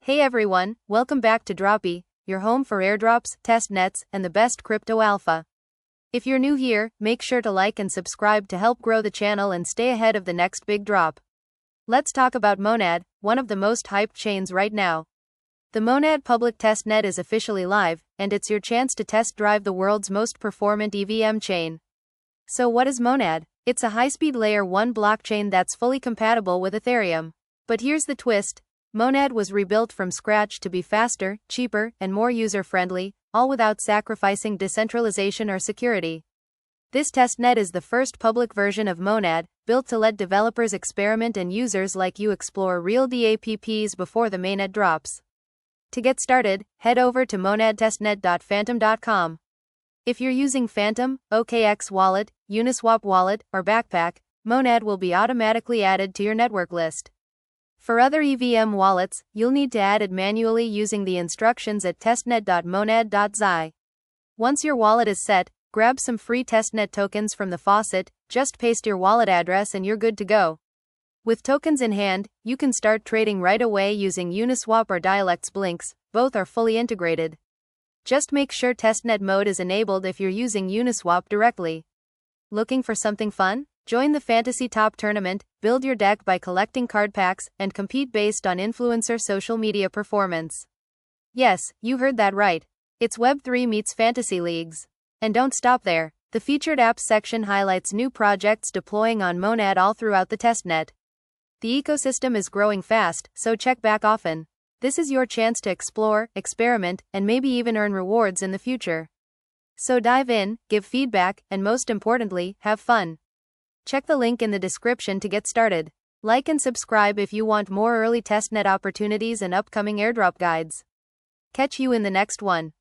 Hey everyone, welcome back to Droppy, your home for airdrops, testnets, and the best crypto alpha. If you're new here, make sure to like and subscribe to help grow the channel and stay ahead of the next big drop. Let's talk about MONAD, one of the most hyped chains right now. The MONAD public testnet is officially live, and it's your chance to test drive the world's most performant EVM chain. So what is MONAD? It's a high-speed layer 1 blockchain that's fully compatible with Ethereum. But here's the twist. MONAD was rebuilt from scratch to be faster, cheaper, and more user-friendly, all without sacrificing decentralization or security. This testnet is the first public version of MONAD, built to let developers experiment and users like you explore real dApps before the mainnet drops. To get started, head over to monadtestnet.phantom.com. If you're using Phantom, OKX Wallet, Uniswap Wallet, or Backpack, MONAD will be automatically added to your network list. For other EVM wallets, you'll need to add it manually using the instructions at testnet.monad.zi. Once your wallet is set, grab some free testnet tokens from the faucet, just paste your wallet address and you're good to go. With tokens in hand, you can start trading right away using Uniswap or Dialect's Blinks, both are fully integrated. Just make sure testnet mode is enabled if you're using Uniswap directly. Looking for something fun? Join the Fantasy Top Tournament, build your deck by collecting card packs, and compete based on influencer social media performance. Yes, you heard that right. It's Web3 meets fantasy leagues. And don't stop there. The featured apps section highlights new projects deploying on MONAD all throughout the testnet. The ecosystem is growing fast, so check back often. This is your chance to explore, experiment, and maybe even earn rewards in the future. So dive in, give feedback, and most importantly, have fun. Check the link in the description to get started. Like and subscribe if you want more early testnet opportunities and upcoming airdrop guides. Catch you in the next one.